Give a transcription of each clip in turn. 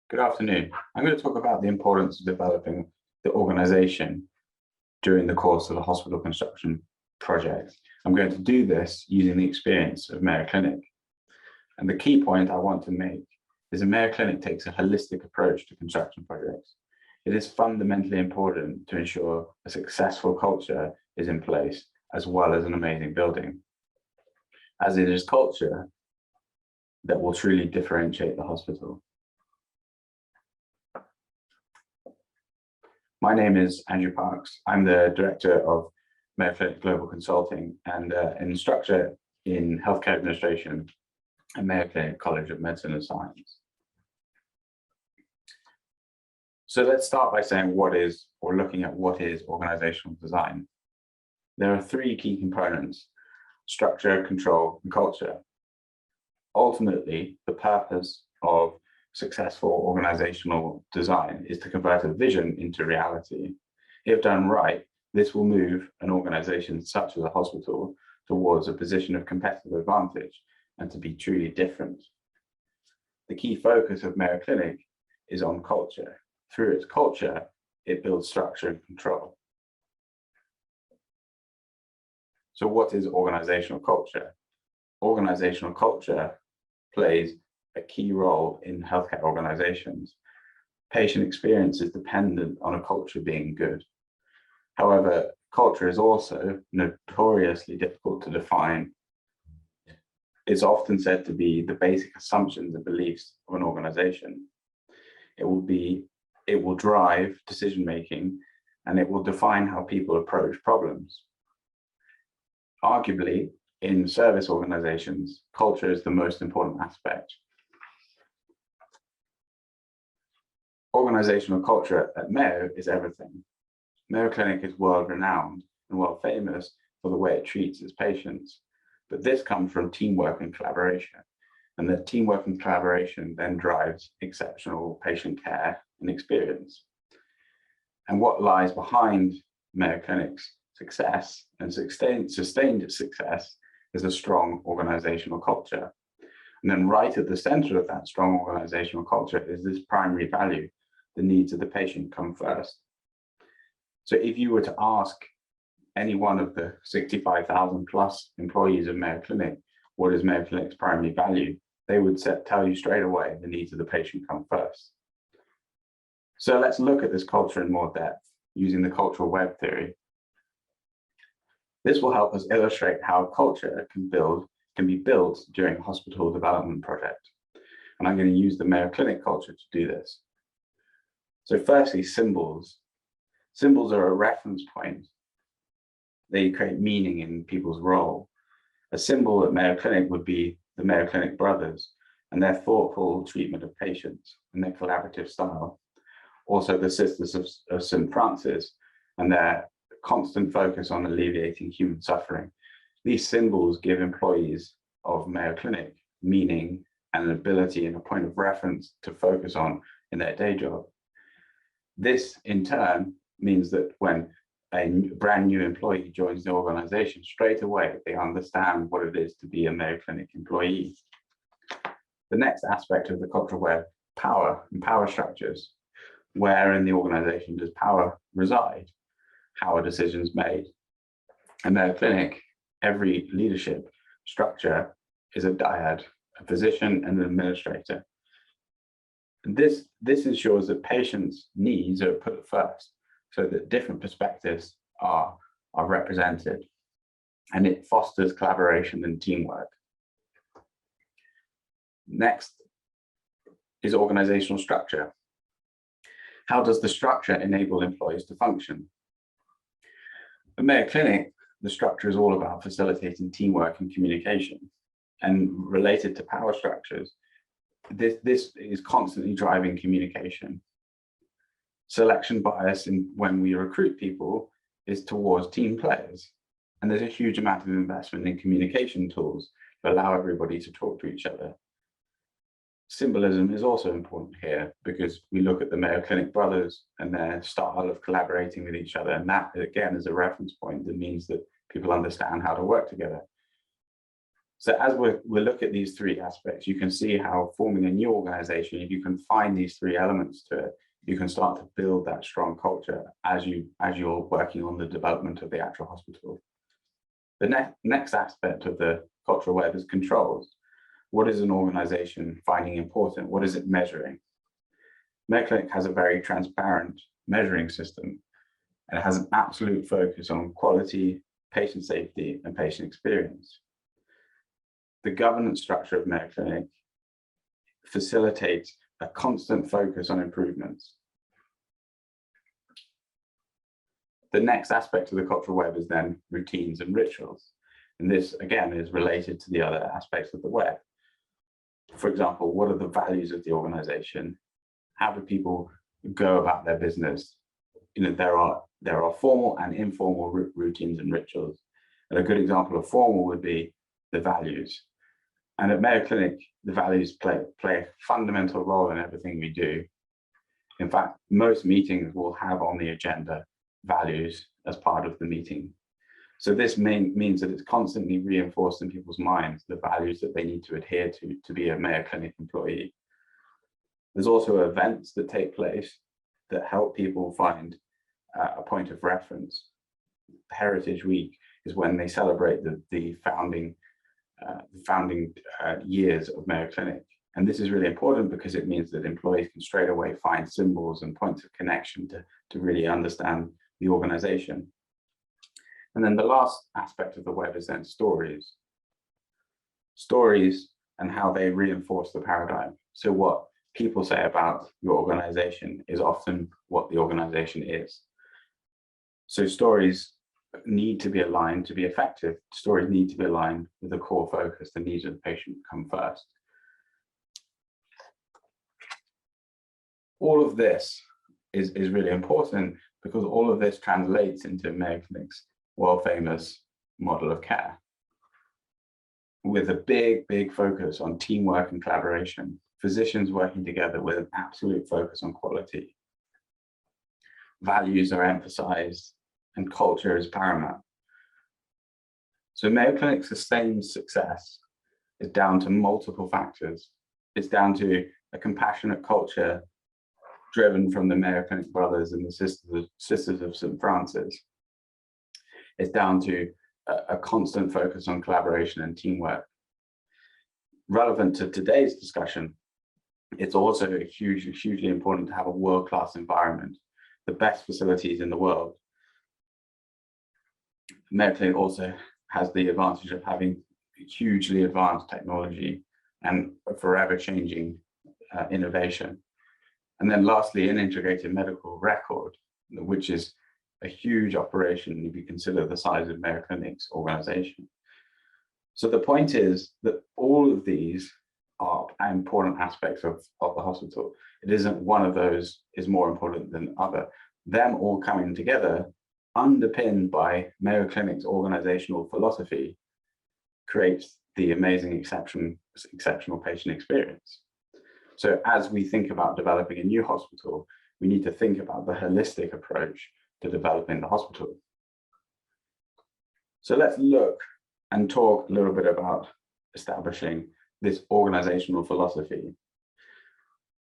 Good afternoon. I'm going to talk about the importance of developing the organization during the course of a hospital construction project. I'm going to do this using the experience of Mayo Clinic. And the key point I want to make is that Mayo Clinic takes a holistic approach to construction projects. It is fundamentally important to ensure a successful culture is in place, as well as an amazing building, as it is culture that will truly differentiate the hospital. My name is Andrew Parks. I'm the Director of Mayo Clinic Global Consulting and an instructor in Healthcare Administration at Mayo Clinic College of Medicine and Science. So let's start by saying looking at what is organizational design. There are three key components: structure, control, and culture. Ultimately, the purpose of successful organizational design is to convert a vision into reality. If done right, this will move an organization such as a hospital towards a position of competitive advantage and to be truly different. The key focus of Mayo Clinic is on culture. Through its culture, it builds structure and control. So what is organizational culture? Organizational culture plays a key role in healthcare organizations. Patient experience is dependent on a culture being good. However, culture is also notoriously difficult to define. It's often said to be the basic assumptions and beliefs of an organization. It will drive decision-making, and it will define how people approach problems. Arguably, in service organizations, culture is the most important aspect. Organizational culture at Mayo is everything. Mayo Clinic is world-renowned and world-famous for the way it treats its patients, but this comes from teamwork and collaboration, and that teamwork and collaboration then drives exceptional patient care and experience. And what lies behind Mayo Clinic's success and sustained success is a strong organizational culture. And then right at the center of that strong organizational culture is this primary value: the needs of the patient come first. So if you were to ask any one of the 65,000 plus employees of Mayo Clinic, what is Mayo Clinic's primary value, they would tell you straight away the needs of the patient come first. So let's look at this culture in more depth using the cultural web theory. This will help us illustrate how culture can be built during a hospital development project. And I'm going to use the Mayo Clinic culture to do this. So firstly, symbols. Symbols are a reference point. They create meaning in people's role. A symbol at Mayo Clinic would be the Mayo Clinic brothers and their thoughtful treatment of patients and their collaborative style. Also the Sisters of St. Francis and their constant focus on alleviating human suffering. These symbols give employees of Mayo Clinic meaning and an ability and a point of reference to focus on in their day job. This in turn means that when a brand new employee joins the organization, straight away they understand what it is to be a Mayo Clinic employee. The next aspect of the cultural web, power and power structures. Where in the organization does power reside? How are decisions made? In Mayo Clinic, every leadership structure is a dyad, a physician and an administrator. This ensures that patients' needs are put first, so that different perspectives are represented, and it fosters collaboration and teamwork. Next is organizational structure. How does the structure enable employees to function? At Mayo Clinic, the structure is all about facilitating teamwork and communication. And related to power structures, this is constantly driving communication. Selection bias when we recruit people is towards team players. And there's a huge amount of investment in communication tools to allow everybody to talk to each other. Symbolism is also important here because we look at the Mayo Clinic brothers and their style of collaborating with each other. And that, again, is a reference point that means that people understand how to work together. So as we look at these three aspects, you can see how forming a new organization, if you can find these three elements to it, you can start to build that strong culture as you're working on the development of the actual hospital. The next aspect of the cultural web is controls. What is an organization finding important? What is it measuring? Medclinic has a very transparent measuring system, and it has an absolute focus on quality, patient safety, and patient experience. The governance structure of Medclinic facilitates a constant focus on improvements. The next aspect of the cultural web is then routines and rituals. And this, again, is related to the other aspects of the web. For example, what are the values of the organization? How do people go about their business? There are formal and informal routines and rituals. And a good example of formal would be the values. And at Mayo Clinic, the values play a fundamental role in everything we do. In fact, most meetings will have on the agenda values as part of the meeting. So this means that it's constantly reinforced in people's minds, the values that they need to adhere to be a Mayo Clinic employee. There's also events that take place that help people find a point of reference. Heritage Week is when they celebrate the founding years of Mayo Clinic. And this is really important because it means that employees can straight away find symbols and points of connection to really understand the organization. And then the last aspect of the web is then stories. Stories and how they reinforce the paradigm. So what people say about your organization is often what the organization is. So stories need to be aligned to be effective. Stories need to be aligned with the core focus, the needs of the patient come first. All of this is really important because all of this translates into Mayo Clinic's world famous model of care, with a big focus on teamwork and collaboration, physicians working together with an absolute focus on quality. Values are emphasized and culture is paramount. So Mayo Clinic's sustained success is down to multiple factors. It's down to a compassionate culture driven from the Mayo Clinic brothers and the Sisters of St. Francis. It's down to a constant focus on collaboration and teamwork. Relevant to today's discussion, it's also hugely important to have a world-class environment, the best facilities in the world. Mayo Clinic also has the advantage of having hugely advanced technology and a forever changing innovation. And then lastly, an integrated medical record, which is a huge operation if you consider the size of Mayo Clinic's organization. So the point is that all of these are important aspects of the hospital. It isn't one of those is more important than the other. Them all coming together, underpinned by Mayo Clinic's organizational philosophy, creates the amazing exceptional patient experience. So as we think about developing a new hospital, we need to think about the holistic approach to developing the hospital. So let's look and talk a little bit about establishing this organizational philosophy.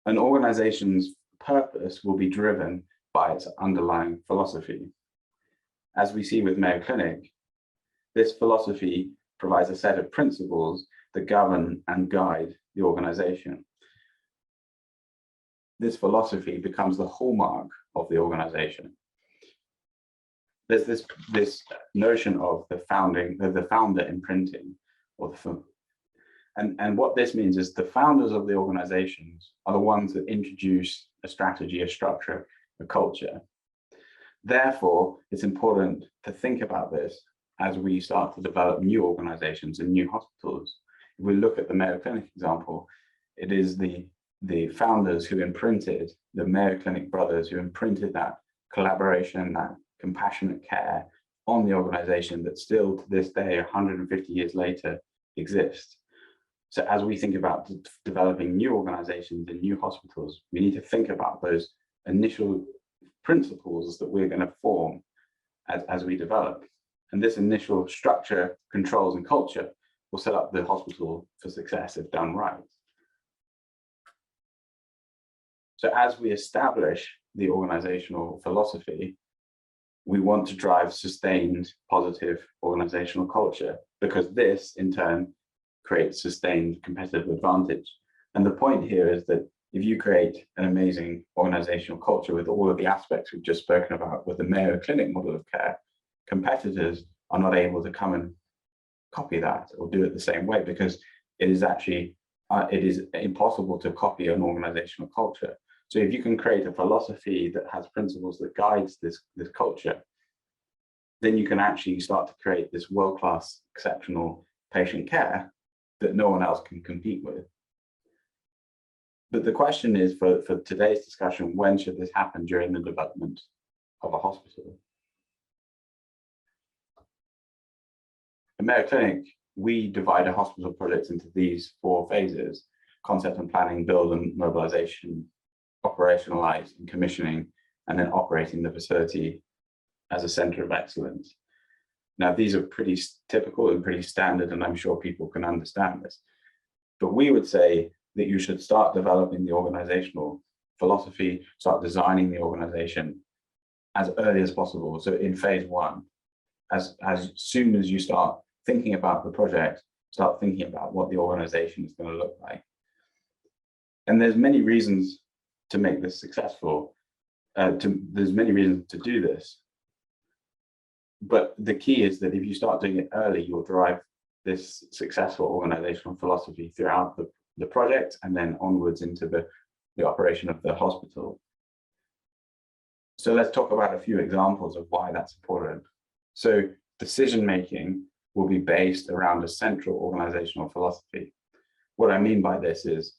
An organization's purpose will be driven by its underlying philosophy. As we see with Mayo Clinic, this philosophy provides a set of principles that govern and guide the organization. This philosophy becomes the hallmark of the organization. There's this notion of the founder imprinting, and what this means is the founders of the organizations are the ones that introduce a strategy, a structure, a culture. Therefore, it's important to think about this as we start to develop new organizations and new hospitals. If we look at the Mayo Clinic example, it is the founders who imprinted, the Mayo Clinic brothers who imprinted that collaboration, that compassionate care on the organization that still to this day, 150 years later, exists. So as we think about developing new organizations and new hospitals, we need to think about those initial principles that we're going to form as we develop. And this initial structure, controls, and culture will set up the hospital for success if done right. So as we establish the organizational philosophy, we want to drive sustained positive organizational culture, because this in turn creates sustained competitive advantage. And the point here is that if you create an amazing organizational culture with all of the aspects we've just spoken about with the Mayo Clinic model of care, competitors are not able to come and copy that or do it the same way, because it is actually it is impossible to copy an organizational culture. So if you can create a philosophy that has principles that guides this culture, then you can actually start to create this world-class, exceptional patient care that no one else can compete with. But the question is, for today's discussion, when should this happen during the development of a hospital? At Mayo Clinic, we divide a hospital project into these 4 phases: concept and planning, build and mobilization, operationalize and commissioning, and then operating the facility as a center of excellence. Now, these are pretty typical and pretty standard, and I'm sure people can understand this. But we would say that you should start developing the organizational philosophy, start designing the organization as early as possible. So in phase 1, as soon as you start thinking about the project, start thinking about what the organization is going to look like. And there's many reasons to make this successful. There's many reasons to do this. But the key is that if you start doing it early, you'll drive this successful organizational philosophy throughout the project and then onwards into the operation of the hospital. So let's talk about a few examples of why that's important. So decision-making will be based around a central organizational philosophy. What I mean by this is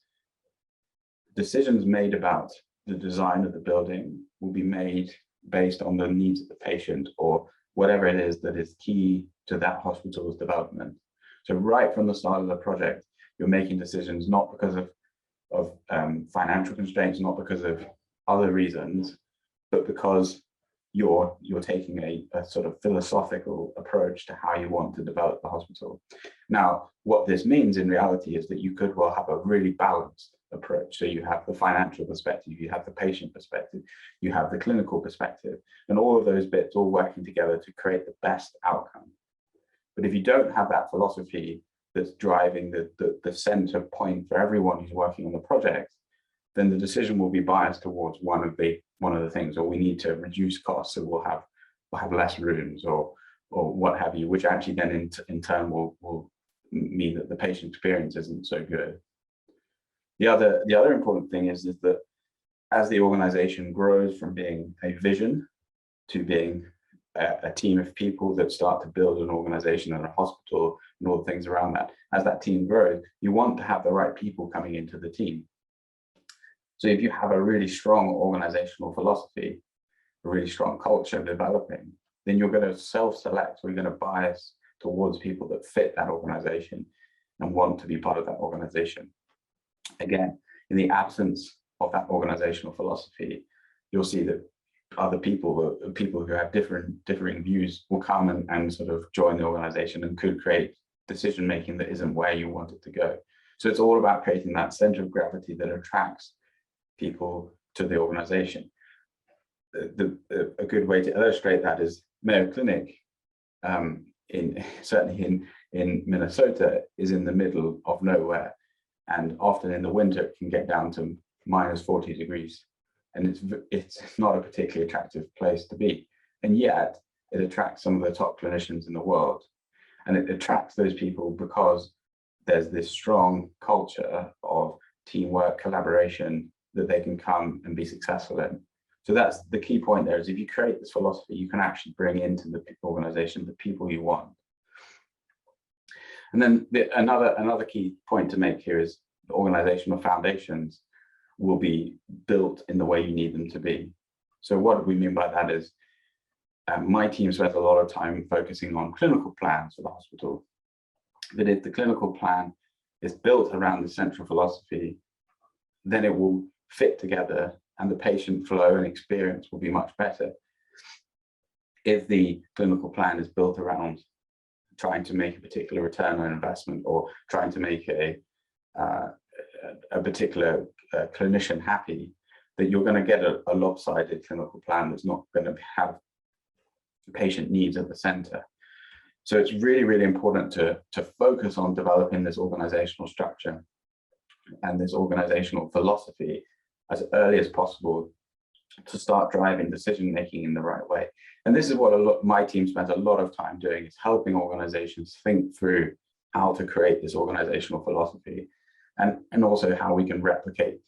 decisions made about the design of the building will be made based on the needs of the patient or whatever it is that is key to that hospital's development. So right from the start of the project, you're making decisions not because of financial constraints, not because of other reasons, but because you're taking a sort of philosophical approach to how you want to develop the hospital. Now, what this means in reality is that you could well have a really balanced approach. So you have the financial perspective, you have the patient perspective, you have the clinical perspective, and all of those bits all working together to create the best outcome. But if you don't have that philosophy that's driving the center point for everyone who's working on the project, then the decision will be biased towards one of the things, or we need to reduce costs, so we'll have less rooms or what have you, which actually then in turn will mean that the patient experience isn't so good. The other important thing is that as the organization grows from being a vision to being a team of people that start to build an organization and a hospital and all the things around that, as that team grows, you want to have the right people coming into the team. So if you have a really strong organizational philosophy, a really strong culture developing, then you're going to self-select, or you're going to bias towards people that fit that organization and want to be part of that organization. Again, in the absence of that organizational philosophy, you'll see that other people who have differing views will come and sort of join the organization and could create decision making that isn't where you want it to go. So it's all about creating that center of gravity that attracts people to the organization. A good way to illustrate that is Mayo Clinic, certainly in Minnesota, is in the middle of nowhere. And often in the winter, it can get down to -40 degrees. And it's not a particularly attractive place to be. And yet it attracts some of the top clinicians in the world. And it attracts those people because there's this strong culture of teamwork, collaboration that they can come and be successful in. So that's the key point there, is if you create this philosophy, you can actually bring into the organization the people you want. And then another key point to make here is the organizational foundations will be built in the way you need them to be. So what we mean by that is my team spends a lot of time focusing on clinical plans for the hospital. But if the clinical plan is built around the central philosophy, then it will fit together and the patient flow and experience will be much better. If the clinical plan is built around trying to make a particular return on investment or trying to make a particular clinician happy, that you're going to get a lopsided clinical plan that's not going to have patient needs at the center. So it's really, really important to focus on developing this organizational structure and this organizational philosophy as early as possible to start driving decision-making in the right way. And this is what my team spends a lot of time doing, is helping organizations think through how to create this organizational philosophy, and also how we can replicate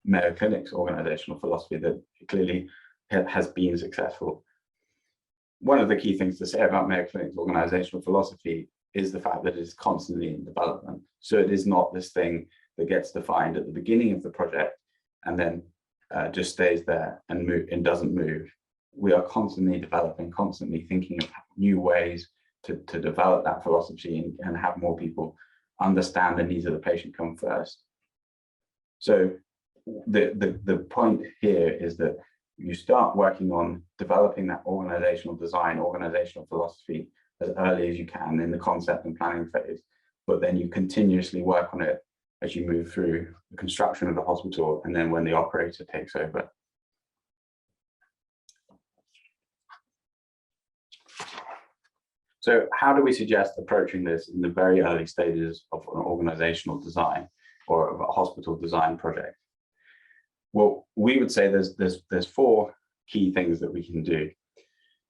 Mayo Clinic's organizational philosophy that clearly has been successful. One of the key things to say about Mayo Clinic's organizational philosophy is the fact that it is constantly in development. So it is not this thing that gets defined at the beginning of the project and then just stays there and doesn't move. We are constantly developing, constantly thinking of new ways to develop that philosophy and have more people understand the needs of the patient come first. So the point here is that you start working on developing that organizational design, organizational philosophy as early as you can in the concept and planning phase, but then you continuously work on it as you move through the construction of the hospital and then when the operator takes over. So how do we suggest approaching this in the very early stages of an organizational design or of a hospital design project? Well, we would say there's four key things that we can do.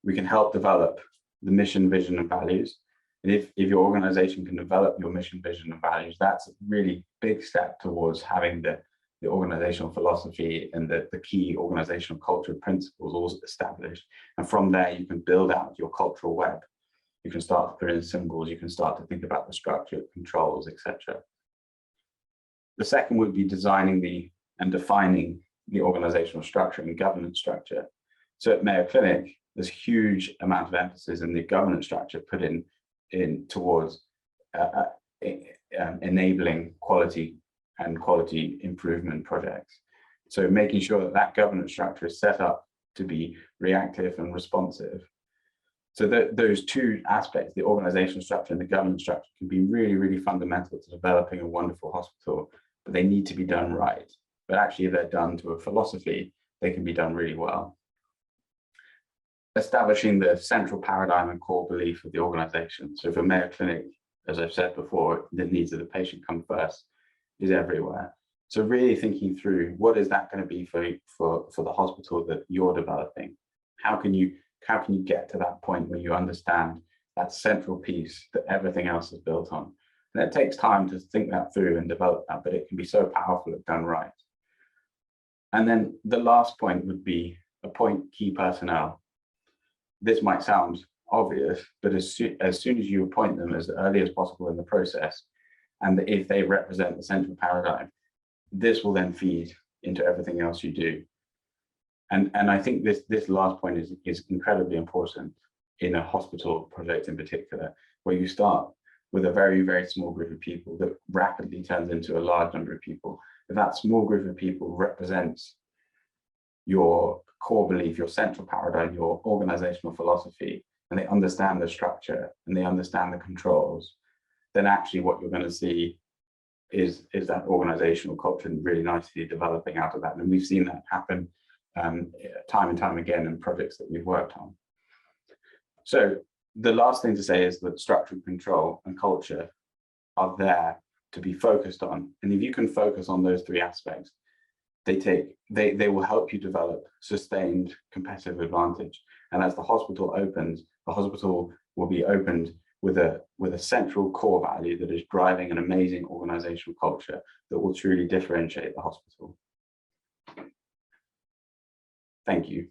We can help develop the mission, vision, and values. And if your organization can develop your mission, vision, and values, that's a really big step towards having the organizational philosophy and the key organizational culture principles all established. And from there, you can build out your cultural web. You can start to put in symbols, you can start to think about the structure, controls, etc. The second would be designing and defining the organizational structure and governance structure. So at Mayo Clinic, there's a huge amount of emphasis in the governance structure put in towards enabling quality and quality improvement projects. So making sure that that governance structure is set up to be reactive and responsive. So those two aspects, the organizational structure and the governance structure, can be really, really fundamental to developing a wonderful hospital, but they need to be done right. But actually, if they're done to a philosophy, they can be done really well. Establishing the central paradigm and core belief of the organization. So for Mayo Clinic, as I've said before, the needs of the patient come first is everywhere. So really thinking through, what is that going to be for the hospital that you're developing? How can you get to that point where you understand that central piece that everything else is built on? And it takes time to think that through and develop that, but it can be so powerful if done right. And then the last point would be appoint key personnel. This might sound obvious, but as soon as you appoint them as early as possible in the process, and if they represent the central paradigm, this will then feed into everything else you do. And I think this last point is incredibly important in a hospital project in particular, where you start with a very, very small group of people that rapidly turns into a large number of people. If that small group of people represents your core belief, your central paradigm, your organizational philosophy, and they understand the structure and they understand the controls, then actually what you're going to see is that organizational culture really nicely developing out of that. And we've seen that happen time and time again in projects that we've worked on. So the last thing to say is that structure, control, and culture are there to be focused on. And if you can focus on those three aspects, they will help you develop sustained competitive advantage. And as the hospital opens, the hospital will be opened with a central core value that is driving an amazing organizational culture that will truly differentiate the hospital. Thank you.